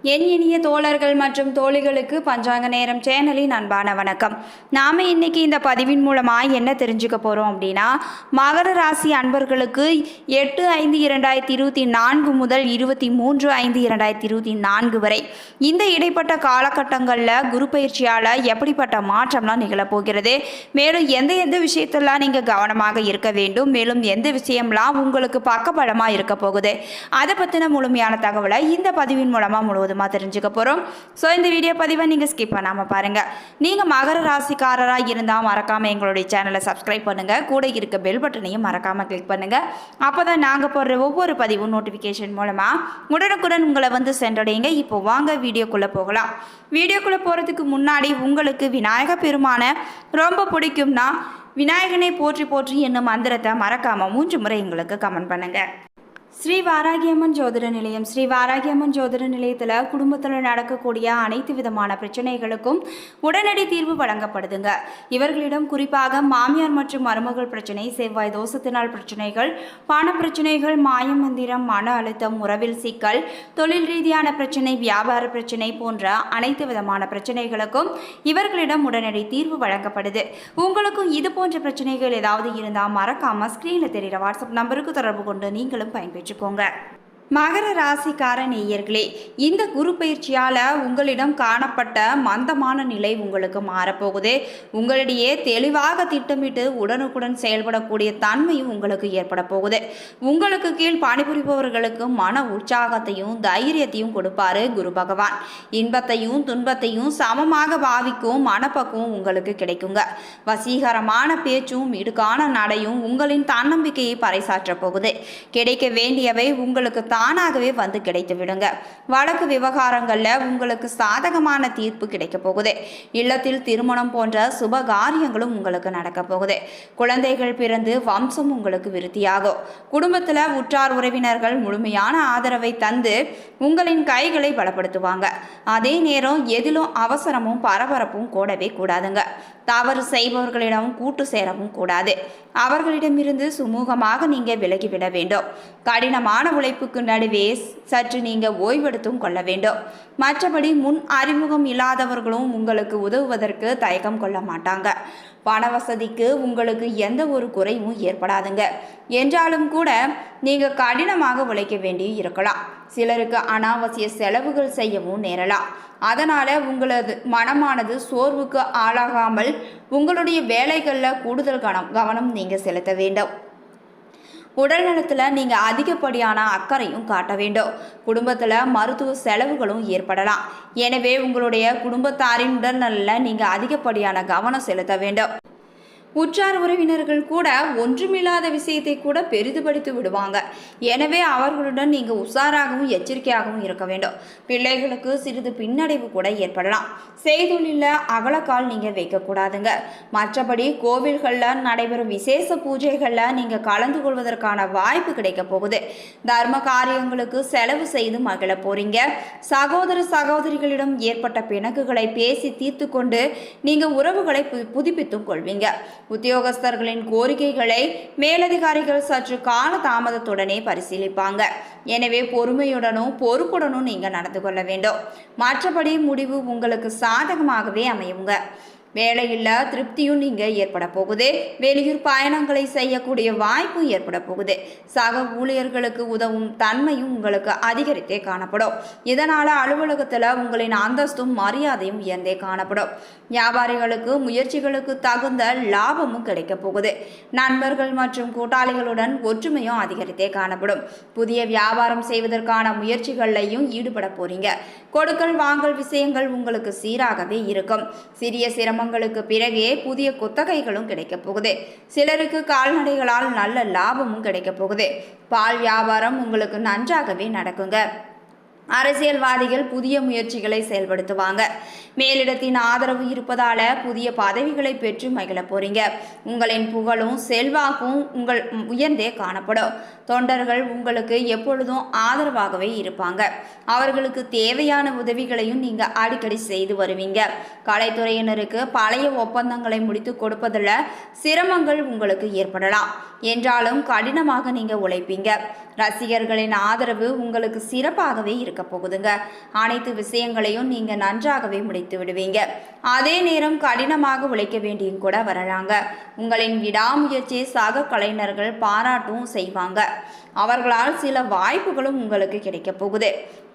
என் இனிய தோழர்கள் மற்றும் தோழிகளுக்கு பஞ்சாங்க நேரம் சேனலின் அன்பான வணக்கம். நாம் இன்னைக்கு இந்த பதிவின் மூலமாக என்ன தெரிஞ்சுக்க போகிறோம் அப்படின்னா, மகர ராசி அன்பர்களுக்கு 8/5/2024 முதல் 23/5/2024 வரை இந்த இடைப்பட்ட காலகட்டங்களில் குரு பயிற்சியால் எப்படிப்பட்ட மாற்றம்லாம் நிகழப்போகிறது, மேலும் எந்த விஷயத்தெல்லாம் நீங்கள் கவனமாக இருக்க வேண்டும், மேலும் எந்த விஷயம்லாம் உங்களுக்கு பக்கபலமாக இருக்க போகுது, அதை பற்றின முழுமையான தகவலை இந்த பதிவின் மூலமாக முழுவதுமாக தெரிஞ்சுக்க போகிறோம். ஸோ இந்த வீடியோ பதிவை நீங்கள் ஸ்கிப் பண்ணாமல் பாருங்கள். நீங்கள் மகர ராசிக்காரராக இருந்தால் மறக்காமல் எங்களுடைய சேனலை சப்ஸ்கிரைப் பண்ணுங்கள். கூட இருக்க பெல் பட்டனையும் மறக்காமல் கிளிக் பண்ணுங்கள். அப்போ தான் நாங்கள் போடுற ஒவ்வொரு பதிவும் நோட்டிஃபிகேஷன் மூலமாக உடனுக்குடன் உங்களை வந்து சென்றடையுங்க. இப்போ வாங்க வீடியோக்குள்ளே போகலாம். வீடியோக்குள்ளே போகிறதுக்கு முன்னாடி உங்களுக்கு விநாயக பெருமானை ரொம்ப பிடிக்கும்னா விநாயகனை போற்றி போற்றி என்னும் மந்திரத்தை மறக்காமல் 3 முறை எங்களுக்கு கமெண்ட் பண்ணுங்கள். ஸ்ரீ வாராகியம்மன் ஜோதிட நிலையம். ஸ்ரீ வாராகியம்மன் ஜோதிட நிலையத்தில் குடும்பத்தில் நடக்கக்கூடிய அனைத்து விதமான பிரச்சனைகளுக்கும் உடனடி தீர்வு வழங்கப்படுதுங்க. இவர்களிடம் குறிப்பாக மாமியார் மற்றும் மருமகள் பிரச்சனை, செவ்வாய் தோஷத்தினால் பிரச்சனைகள், பண பிரச்சனைகள், மாயம் மந்திரம், மன அழுத்தம், உறவில் சிக்கல், தொழில் ரீதியான பிரச்சனை, வியாபார பிரச்சனை போன்ற அனைத்து விதமான பிரச்சனைகளுக்கும் இவர்களிடம் உடனடி தீர்வு வழங்கப்படுது. உங்களுக்கும் இது போன்ற பிரச்சனைகள் ஏதாவது இருந்தால் மறக்காம ஸ்கிரீனில் தெரிகிற வாட்ஸ்அப் நம்பருக்கு தொடர்பு கொண்டு நீங்களும் பயன்பெற்றுக்கோங்க. மகர ராசிக்கார நேயர்களே, இந்த குரு பயிற்சியால் உங்களிடம் காணப்பட்ட மந்தமான நிலை உங்களுக்கு மாறப்போகுது. உங்களிடையே தெளிவாக திட்டமிட்டு உடனுக்குடன் செயல்படக்கூடிய தன்மையும் உங்களுக்கு ஏற்பட போகுது. உங்களுக்கு கீழ் பணிபுரிபவர்களுக்கு மன உற்சாகத்தையும் தைரியத்தையும் கொடுப்பாரு குரு பகவான். இன்பத்தையும் துன்பத்தையும் சமமாக பாவிக்கும் மனப்பக்குவம் உங்களுக்கு கிடைக்குங்க. வசீகரமான பேச்சும் இடுக்கான நடையும் உங்களின் தன்னம்பிக்கையை பறைசாற்ற போகுது. கிடைக்க வேண்டியவை உங்களுக்கு தானாகவே வந்து கிடைத்து விடுங்க. வழக்கு விவகாரங்களில் உங்களுக்கு சாதகமான தீர்ப்பு கிடைக்க போகுது. இல்லத்தில் திருமணம் போன்ற சுப காரியங்களும் உங்களுக்கு நடக்க போகுது. குழந்தைகள் பிறந்து வம்சம் உங்களுக்கு விருத்தியாகும். குடும்பத்தில் உற்றார் உறவினர்கள் முழுமையான ஆதரவை தந்து உங்களின் கைகளை பலப்படுத்துவாங்க. அதே நேரம் எதிலும் அவசரமும் பரபரப்பும் கூடவே கூடாதுங்க. தவறு செய்பவர்களிடம் கூட்டு சேரவும் கூடாது. அவர்களிடமிருந்து சுமூகமாக நீங்க விலகிவிட வேண்டும். கடினமான உழைப்புக்கு நடுவே சற்று நீங்க ஓய்வெடுத்தும் கொள்ள வேண்டும். மற்றபடி முன் அறிமுகம் இல்லாதவர்களும் உங்களுக்கு உதவுவதற்கு தயக்கம் கொள்ள மாட்டாங்க. பண வசதிக்கு உங்களுக்கு எந்த ஒரு குறைவும் ஏற்படாதுங்க. என்றாலும் கூட நீங்க கடினமாக உழைக்க வேண்டி இருக்கலாம். சிலருக்கு அனாவசிய செலவுகள் செய்யவும் நேரலாம். அதனால உங்களது மனமானது சோர்வுக்கு ஆளாகாமல் உங்களுடைய வேலைகளில் கூடுதல் கவனம் நீங்க செலுத்த வேண்டும். உடல் நலத்தில் நீங்கள் அதிகப்படியான அக்கறையும் காட்ட வேண்டும். குடும்பத்தில் மருத்துவ செலவுகளும் ஏற்படலாம். எனவே உங்களுடைய குடும்பத்தாரின் உடல் நலனில் நீங்கள் அதிகப்படியான கவனம் செலுத்த வேண்டும். உற்றார் உறவினர்கள் கூட ஒன்றுமில்லாத விஷயத்தை கூட பெரிதுபடுத்தி விடுவாங்க. எனவே அவர்களுடன் நீங்கள் உஷாராகவும் எச்சரிக்கையாகவும் இருக்க வேண்டும். பிள்ளைகளுக்கு சிறிது பின்னடைவு கூட ஏற்படலாம். செய்தொழில அகலக்கால் நீங்கள் வைக்கக்கூடாதுங்க. மற்றபடி கோவில்களில் நடைபெறும் விசேஷ பூஜைகளில் நீங்கள் கலந்து கொள்வதற்கான வாய்ப்பு கிடைக்க போகுது. தர்ம காரியங்களுக்கு செலவு செய்து மகிழ போறீங்க. சகோதர சகோதரிகளிடம் ஏற்பட்ட பிணக்குகளை பேசி தீர்த்து கொண்டு நீங்கள் உறவுகளை புதுப்பித்துக் கொள்வீங்க. உத்தியோகஸ்தர்களின் கோரிக்கைகளை மேலதிகாரிகள் சற்று கால தாமதத்துடனே பரிசீலிப்பாங்க. எனவே பொறுமையுடனும் பொறுப்புடனும் நீங்க நடந்து கொள்ள வேண்டும். மற்றபடி முடிவு உங்களுக்கு சாதகமாகவே அமையுங்க. வேலையில் திருப்தியும் நீங்கள் ஏற்பட போகுது. வெளியூர் பயணங்களை செய்யக்கூடிய வாய்ப்பும் ஏற்பட போகுது. சக ஊழியர்களுக்கு உதவும் தன்மையும் உங்களுக்கு அதிகரித்தே காணப்படும். இதனால் அலுவலகத்தில் உங்களின் அந்தஸ்தும் மரியாதையும் உயர்ந்தே காணப்படும். வியாபாரிகளுக்கு முயற்சிகளுக்கு தகுந்த லாபமும் கிடைக்க போகுது. நண்பர்கள் மற்றும் கூட்டாளிகளுடன் ஒற்றுமையும் அதிகரித்தே காணப்படும். புதிய வியாபாரம் செய்வதற்கான முயற்சிகளையும் ஈடுபட போறீங்க. கொடுக்கல் வாங்கல் விஷயங்கள் உங்களுக்கு சீராகவே இருக்கும். சிறிய சிரமங்களுக்கு பிறகே புதிய குத்தகைகளும் கிடைக்க போகுது. சிலருக்கு கால்நடைகளால் நல்ல லாபமும் கிடைக்க போகுது. பால் வியாபாரம் உங்களுக்கு நன்றாகவே நடக்குங்க. அரசியல்வாதிகள் புதிய முயற்சிகளை செயல்படுத்துவாங்க. மேலிடத்தின் ஆதரவு இருப்பதால புதிய பதவிகளை பெற்று மகிழ போறீங்க. உங்களின் புகழும் செல்வாக்கும் உங்கள் உயர்ந்தே காணப்படும். தொண்டர்கள் உங்களுக்கு எப்பொழுதும் ஆதரவாகவே இருப்பாங்க. அவர்களுக்கு தேவையான உதவிகளையும் நீங்க அடிக்கடி செய்து வருவீங்க. கலைத்துறையினருக்கு பழைய ஒப்பந்தங்களை முடித்து கொடுப்பதில் சிரமங்கள் உங்களுக்கு ஏற்படலாம். என்றாலும் கடினமாக நீங்கள் உழைப்பீங்க. ரசிகர்களின் ஆதரவு உங்களுக்கு சிறப்பாகவே இருக்க போகுதுங்க. அனைத்து விஷயங்களையும் நீங்கள் நன்றாகவே முடித்து விடுவீங்க. அதே நேரம் கடினமாக உழைக்க வேண்டியும் கூட வரலாங்க. உங்களின் விடாமுயற்சி சக கலைஞர்கள் பாராட்டும் செய்வாங்க. அவர்களால் சில வாய்ப்புகளும் உங்களுக்கு கிடைக்க போகுது.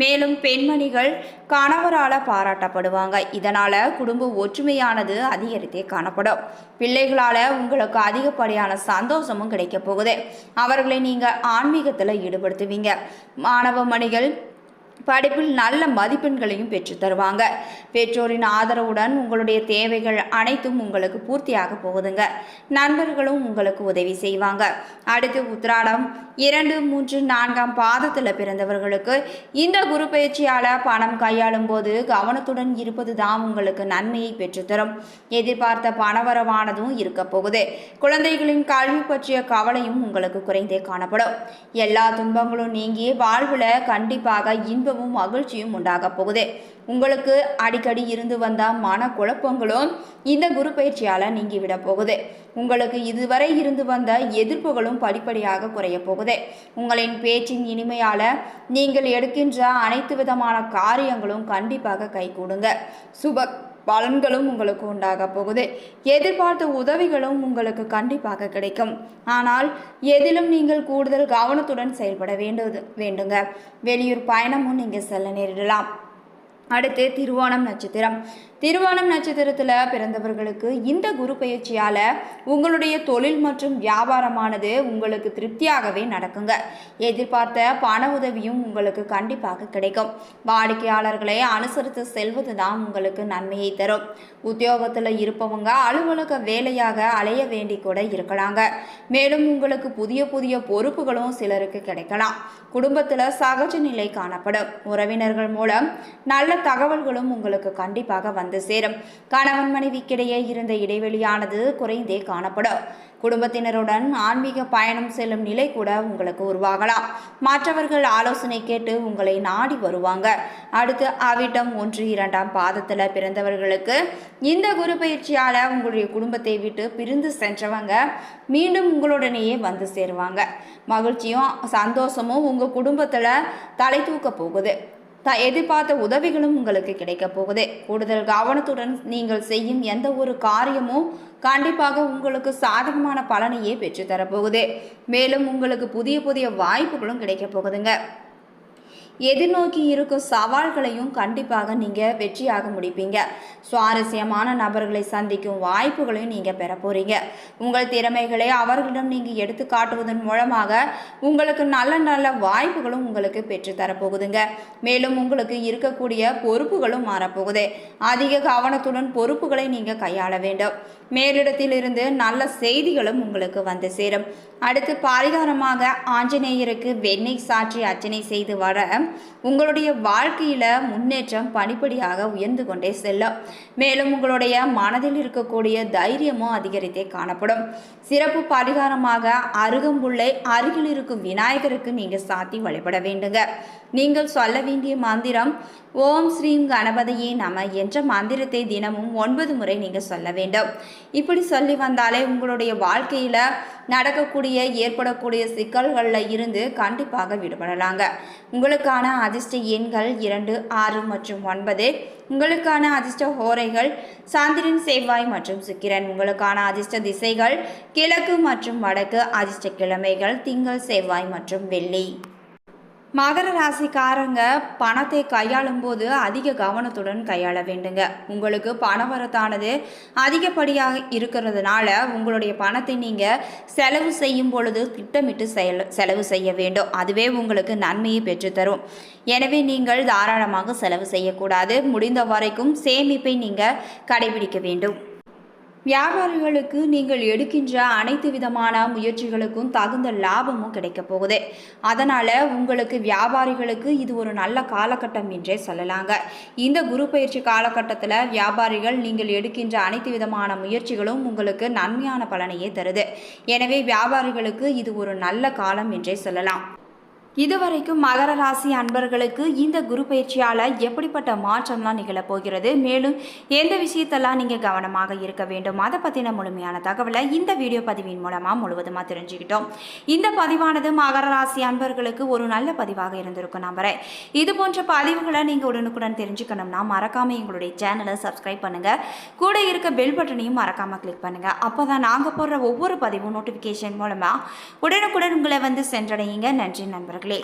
மேலும் பெண்மணிகள் கணவரால் பாராட்டப்படுவாங்க. இதனால் குடும்ப ஒற்றுமையானது அதிகரித்தே காணப்படும். பிள்ளைகளால் உங்களுக்கு அதிகப்படியான சந்தோஷமும் கிடைக்க போகுது. அவர்களை நீங்கள் ஆன்மீகத்தில் ஈடுபடுத்துவீங்க. மாணவ மணிகள் படிப்பில் நல்ல மதிப்பெண்களையும் பெற்று தருவாங்க. பெற்றோரின் ஆதரவுடன் உங்களுடைய தேவைகள் அனைத்தும் உங்களுக்கு பூர்த்தியாக போகுதுங்க. நண்பர்களும் உங்களுக்கு உதவி செய்வாங்க. அடுத்து உத்திராடம் 2, 3, 4ஆம் பாதத்தில் பிறந்தவர்களுக்கு இந்த குரு பயிற்சியால் பணம் கையாளும் போது கவனத்துடன் இருப்பது தான் உங்களுக்கு நன்மையை பெற்றுத்தரும். எதிர்பார்த்த பணவரவானதும் இருக்க போகுது. குழந்தைகளின் கல்வி பற்றிய கவலையும் உங்களுக்கு குறைந்தே காணப்படும். எல்லா துன்பங்களும் நீங்கி வாழ்வில் கண்டிப்பாக இன்பமும் மகிழ்ச்சியும் உண்டாக போகுது. உங்களுக்கு அடிக்கடி இருந்து வந்த மனக்குழப்பங்களும் இந்த குரு பயிற்சியால் நீங்கிவிட போகுது. உங்களுக்கு இதுவரை இருந்து வந்த எதிர்ப்புகளும் படிப்படியாக குறைய போகுது. உங்களின் பேச்சின் இனிமையால் நீங்கள் எடுக்கின்ற அனைத்து விதமான காரியங்களும் கண்டிப்பாக கைகூடுங்க. சுப பலன்களும் உங்களுக்கு உண்டாக போகுது. எதிர்பார்த்த உதவிகளும் உங்களுக்கு கண்டிப்பாக கிடைக்கும். ஆனால் எதிலும் நீங்கள் கூடுதல் கவனத்துடன் செயல்பட வேண்டுங்க. வெளியூர் பயணமும் நீங்கள் செல்ல நேரிடலாம். அடுத்து திருவோணம் நட்சத்திரம். திருவோணம் நட்சத்திரத்தில் பிறந்தவர்களுக்கு இந்த குரு பயிற்சியால் உங்களுடைய தொழில் மற்றும் வியாபாரமானது உங்களுக்கு திருப்தியாகவே நடக்குங்க. எதிர்பார்த்த பண உதவியும் உங்களுக்கு கண்டிப்பாக கிடைக்கும். வாடிக்கையாளர்களை அனுசரித்து செல்வது தான் உங்களுக்கு நன்மையை தரும். உத்தியோகத்தில் இருப்பவங்க அலுவலக வேலையாக அலைய வேண்டி கூட இருக்கலாங்க. மேலும் உங்களுக்கு புதிய புதிய பொறுப்புகளும் சிலருக்கு கிடைக்கலாம். குடும்பத்தில் சகஜ நிலை காணப்படும். உறவினர்கள் மூலம் நல்ல தகவல்களும் உங்களுக்கு கண்டிப்பாக வந்து சேரும். கணவன் மனைவிக்கிடையே இருந்த இடைவெளியானது குறைந்தே காணப்படும். குடும்பத்தினருடன் ஆன்மீக பயணம் செல்லும் நிலை கூட உங்களுக்கு உருவாகலாம். மற்றவர்கள் ஆலோசனை கேட்டு உங்களை நாடி வருவாங்க. அடுத்து அவிட்டம் 1, 2ஆம் பாதத்தில் பிறந்தவர்களுக்கு இந்த குரு பயிற்சியால் உங்களுடைய குடும்பத்தை விட்டு பிரிந்து சென்றவங்க மீண்டும் உங்களுடனேயே வந்து சேருவாங்க. மகிழ்ச்சியும் சந்தோஷமும் உங்கள் குடும்பத்தில் தலை தூக்க போகுது. எதிர்பார்த்த உதவிகளும் உங்களுக்கு கிடைக்க போகுது. கூடுதல் கவனத்துடன் நீங்கள் செய்யும் எந்த ஒரு காரியமும் கண்டிப்பாக உங்களுக்கு சாதகமான பலனையே பெற்றுத்தரப்போகுது. மேலும் உங்களுக்கு புதிய புதிய வாய்ப்புகளும் கிடைக்க போகுதுங்க. எதிர்நோக்கி இருக்கும் சவால்களையும் கண்டிப்பாக நீங்கள் வெற்றியாக முடிப்பீங்க. சுவாரஸ்யமான நபர்களை சந்திக்கும் வாய்ப்புகளையும் நீங்கள் பெற போகிறீங்க. உங்கள் திறமைகளை அவர்களிடம் நீங்கள் எடுத்து காட்டுவதன் மூலமாக உங்களுக்கு நல்ல நல்ல வாய்ப்புகளும் உங்களுக்கு பெற்றுத்தரப்போகுதுங்க. மேலும் உங்களுக்கு இருக்கக்கூடிய பொறுப்புகளும் மாறப்போகுது. அதிக கவனத்துடன் பொறுப்புகளை நீங்கள் கையாள வேண்டும். மேலிடத்திலிருந்து நல்ல செய்திகளும் உங்களுக்கு வந்து சேரும். அடுத்து பரிகாரமாக ஆஞ்சநேயருக்கு வெண்ணெய் சாற்றி அர்ச்சனை செய்து வர உங்களுடைய வாழ்க்கையில முன்னேற்றம் படிப்படியாக உயர்ந்து கொண்டே செல்லும். மேலும் உங்களுடைய மனதில் இருக்கக்கூடிய தைரியமும் அதிகரித்தே காணப்படும். சிறப்பு பரிகாரமாக அருகம்புல்லை அருகில் இருக்கும் விநாயகருக்கு நீங்க சாத்தி வழிபட வேண்டுங்க. நீங்கள் சொல்ல வேண்டிய மந்திரம் ஓம் ஸ்ரீம் கணபதியே நம என்ற மந்திரத்தை தினமும் 9 முறை நீங்கள் சொல்ல வேண்டும். இப்படி சொல்லி வந்தாலே உங்களுடைய வாழ்க்கையில் நடக்கக்கூடிய ஏற்படக்கூடிய சிக்கல்களில் இருந்து கண்டிப்பாக விடுபடலாங்க. உங்களுக்கான அதிர்ஷ்ட எண்கள் 2, 6 மற்றும் 9. உங்களுக்கான அதிர்ஷ்ட ஹோரைகள் சந்திரன், செவ்வாய் மற்றும் சுக்கிரன். உங்களுக்கான அதிர்ஷ்ட திசைகள் கிழக்கு மற்றும் வடக்கு. அதிர்ஷ்ட கிழமைகள் திங்கள், செவ்வாய் மற்றும் வெள்ளி. மகர ராசிக்காரங்க பணத்தை கையாளும் போது அதிக கவனத்துடன் கையாள வேண்டுங்க. உங்களுக்கு பணவரத்தானது அதிகப்படியாக இருக்கிறதுனால உங்களுடைய பணத்தை நீங்கள் செலவு செய்யும் பொழுது திட்டமிட்டு செலவு செய்ய வேண்டும். அதுவே உங்களுக்கு நன்மையை பெற்றுத்தரும். எனவே நீங்கள் தாராளமாக செலவு செய்யக்கூடாது. முடிந்த வரைக்கும் சேமிப்பை நீங்கள் கடைபிடிக்க வேண்டும். வியாபாரிகளுக்கு நீங்கள் எடுக்கின்ற அனைத்து விதமான முயற்சிகளுக்கும் தகுந்த லாபமும் கிடைக்க போகுது. அதனால் உங்களுக்கு வியாபாரிகளுக்கு இது ஒரு நல்ல காலகட்டம் என்றே சொல்லலாங்க. இந்த குரு பயிற்சி காலகட்டத்தில் வியாபாரிகள் நீங்கள் எடுக்கின்ற அனைத்து விதமான முயற்சிகளும் உங்களுக்கு நன்மையான பலனையே தருது. எனவே வியாபாரிகளுக்கு இது ஒரு நல்ல காலம் என்றே சொல்லலாம். இதுவரைக்கும் மகர ராசி அன்பர்களுக்கு இந்த குரு பயிற்சியால் எப்படிப்பட்ட மாற்றம்லாம் நிகழப்போகிறது, மேலும் எந்த விஷயத்தெல்லாம் நீங்கள் கவனமாக இருக்க வேண்டும், அதை பற்றின முழுமையான தகவலை இந்த வீடியோ பதிவின் மூலமாக முழுவதுமாக தெரிஞ்சுக்கிட்டோம். இந்த பதிவானது மகர ராசி அன்பர்களுக்கு ஒரு நல்ல பதிவாக இருந்திருக்கும் நம்புறேன். இது போன்ற பதிவுகளை நீங்கள் உடனுக்குடன் தெரிஞ்சுக்கணும்னா மறக்காமல் எங்களுடைய சேனலை சப்ஸ்கிரைப் பண்ணுங்கள். கூட இருக்க பெல் பட்டனையும் மறக்காமல் கிளிக் பண்ணுங்கள். அப்போ தான் நாங்கள் போடுற ஒவ்வொரு பதிவும் நோட்டிஃபிகேஷன் மூலமாக உடனுக்குடன் உங்களை வந்து சென்றடையுங்க. நன்றி நண்பர்களே.